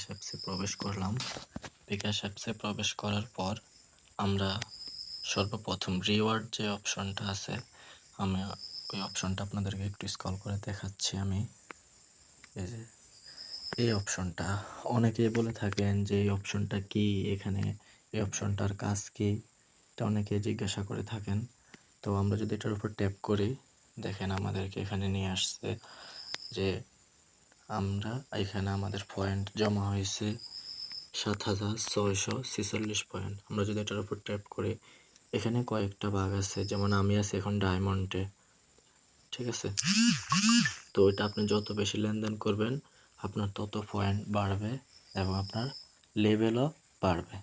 বিকাশ অ্যাপসে প্রবেশ করলাম। বিকাশ অ্যাপসে প্রবেশ করার পর আমরা সর্বপ্রথম রিওয়ার্ড যে অপশনটা আছে, আমি ওই অপশনটা আপনাদেরকে একটু স্ক্রল করে দেখাচ্ছি। আমি এই যে এই অপশনটা, অনেকেই বলে থাকেন যে এই অপশনটা কি, এখানে এই অপশনটার কাজ কি, এটা অনেকে জিজ্ঞাসা করে থাকেন। তো আমরা যদি এটার উপর ট্যাপ করি, দেখেন আমাদেরকে এখানে নিয়ে আসছে যে আমরা এখানে আমাদের পয়েন্ট জমা হয়েছে 7,646 পয়েন্ট। আমরা যদি এটার উপর ট্যাপ করি, এখানে কয়েকটা ভাগ আছে, যেমন আমি আছি এখন ডায়মন্ডে, ঠিক আছে। তো এটা আপনি যত বেশি লেনদেন করবেন আপনার তত পয়েন্ট বাড়বে এবং আপনার লেভেলও বাড়বে।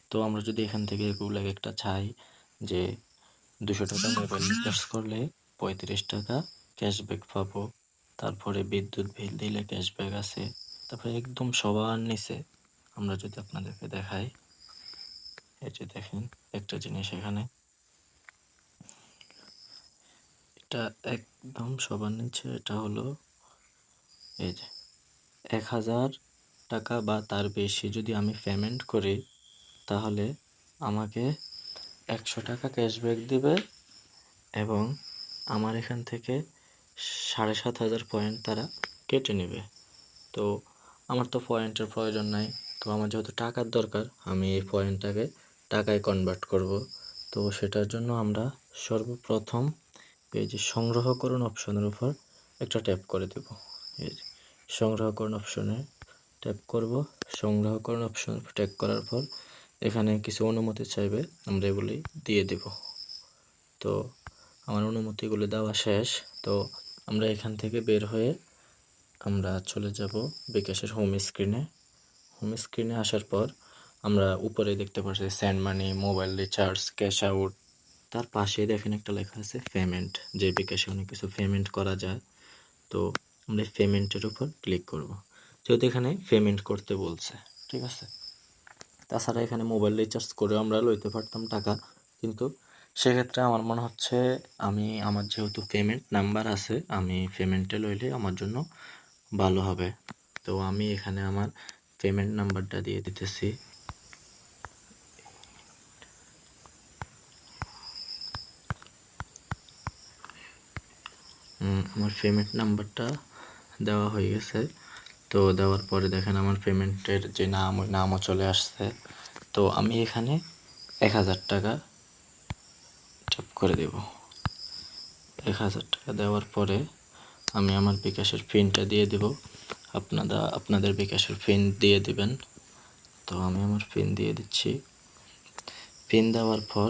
তো আমরা যদি এখান থেকে এগুলো একটা চাই যে 200 টাকা মোবাইল রিচার্জ করলে 35 টাকা ক্যাশব্যাক পাবো, তারপরে বিদ্যুৎ বিল দিলে ক্যাশব্যাক আছে, তারপরে একদম সবার নিচে আমরা যদি আপনাদেরকে দেখাই, এই যে দেখেন একটা জিনিস এখানে, এটা একদম সবার নিচে, এটা হলো এই যে 1000 টাকা বা তার বেশি যদি আমি পেমেন্ট করি, তাহলে আমাকে 100 টাকা ক্যাশব্যাক দিবে এবং আমার এখান থেকে 7,500 পয়েন্ট তারা কেটে নেবে। তো আমার তো পয়েন্টের প্রয়োজন নাই, তো আমার যেহেতু টাকার দরকার, আমি এই পয়েন্টটাকে টাকায় কনভার্ট করব। তো সেটার জন্য আমরা সর্বপ্রথম এই যে সংগ্রহ করুন অপশনের উপর একটা ট্যাপ করে দেব। এই যে সংগ্রহ করুন অপশনে ট্যাপ করব। সংগ্রহ করুন অপশন ট্যাপ করার পর এখানে কিছু অনুমতি চাইবে, আমরা এগুলি দিয়ে দেব। তো আমার অনুমতিগুলো দেওয়া শেষ। তো আমরা এখান থেকে বের হয়ে আমরা চলে যাব বিকাশের হোম স্ক্রিনে। হোম স্ক্রিনে আসার পর আমরা উপরে দেখতে পাচ্ছি send money, mobile recharge, cash out, তার পাশেই দেখেন একটা লেখা আছে পেমেন্ট, যে বিকাশে অনেক কিছু পেমেন্ট করা যায়। তো আমরা পেমেন্টের উপর ক্লিক করব, যেহেতু এখানে পেমেন্ট করতে বলছে, ঠিক আছে। তাছাড়া এখানে মোবাইল রিচার্জ করেও আমরা লইতে পারতাম টাকা, কিন্তু সেক্ষেত্রে আমার মনে হচ্ছে আমার যেহেতু পেমেন্ট নাম্বার আছে, আমি পেমেন্টে লইলে আমার জন্য ভালো হবে। তো আমি এখানে আমার পেমেন্ট নাম্বারটা দিয়ে দিতেছি। আমার পেমেন্ট নাম্বারটা দেওয়া হয়ে গেছে। তো দেওয়ার পরে দেখেন আমার পেমেন্টের যে নাম, ওই নামও চলে আসছে। তো আমি এখানে 1000 টাকা ট্যাপ করে দেব। 1000 টাকা দেওয়ার পরে আমি আমার বিকাশের পিনটা দিয়ে দেব। আপনাদের বিকাশের পিন দিয়ে দিবেন। তো আমি আমার পিন দিয়ে দিচ্ছি। পিন দেওয়ার পর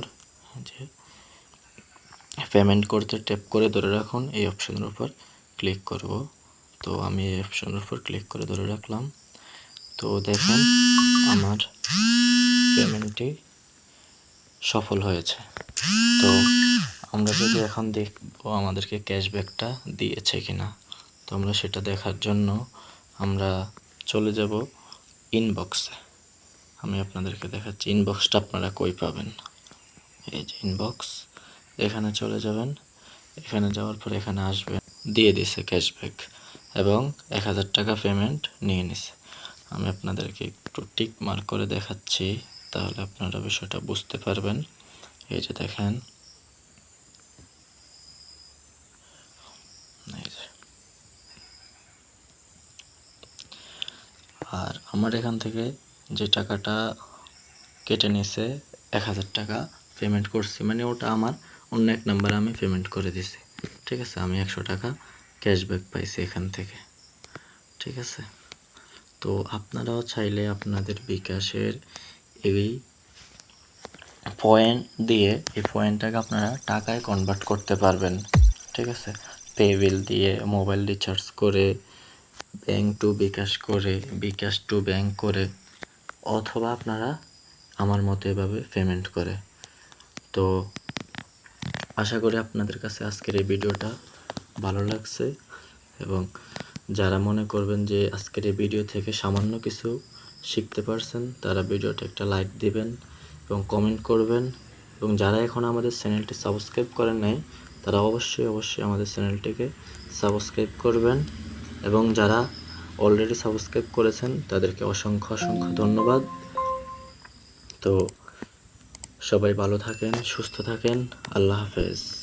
যে পেমেন্ট করতে ট্যাপ করে ধরে রাখুন, এই অপশনের উপর ক্লিক করব। তো আমি এই অপশনের উপর ক্লিক করে ধরে রাখলাম। তো দেখুন আমার পেমেন্টটি সফল হয়েছে। তো আমরা যদি এখন দেখব আমাদেরকে ক্যাশব্যাকটা দিয়েছে কিনা, তো আমরা সেটা দেখার জন্য আমরা চলে যাব ইনবক্সে। আমি আপনাদেরকে দেখাচ্ছি ইনবক্সটা আপনারা কই পাবেন। এই যে ইনবক্স, এখানে চলে যাবেন। এখানে যাওয়ার পর এখানে আসবেন, দিয়ে দিছে ক্যাশব্যাক এবং 1000 টাকা পেমেন্ট নিয়ে নিছে। আমি আপনাদেরকে একটু টিক মার্ক করে দেখাচ্ছি, তাহলে আপনারা বিষয়টা বুঝতে পারবেন। এই যে দেখেন, এই যে আর আমার এখান থেকে যে টাকাটা কেটে নিয়েছে 1000 টাকা পেমেন্ট করছি, মানে ওটা আমার অন্য এক নাম্বারে আমি পেমেন্ট করে দিছি, ঠিক আছে। আমি 100 টাকা ক্যাশব্যাক পাইছি এখান থেকে, ঠিক আছে। তো আপনারাও চাইলে আপনাদের বিকাশের এই পয়েন্ট দিয়ে এই পয়েন্টটাকে আপনারা টাকায় কনভার্ট করতে পারবেন, ঠিক আছে। পে বিল দিয়ে, মোবাইল রিচার্জ করে, ব্যাংক টু বিকাশ করে, বিকাশ টু ব্যাংক করে, অথবা আপনারা আমার মতো এভাবে পেমেন্ট করে। তো আশা করি আপনাদের কাছে আজকের এই ভিডিওটা ভালো লাগছে এবং যারা মনে করবেন যে আজকের এই ভিডিও থেকে সামান্য কিছু শিখতে পারছেন, তারা ভিডিওটা একটা লাইক দিবেন এবং কমেন্ট করবেন। এবং যারা এখন আমাদের চ্যানেলটি সাবস্ক্রাইব করেন নাই, তারা অবশ্যই আমাদের চ্যানেলটিকে সাবস্ক্রাইব করবেন। এবং যারা অলরেডি সাবস্ক্রাইব করেছেন তাদেরকে অসংখ্য অসংখ্য ধন্যবাদ। তো সবাই ভালো থাকেন, সুস্থ থাকেন। আল্লাহ হাফেজ।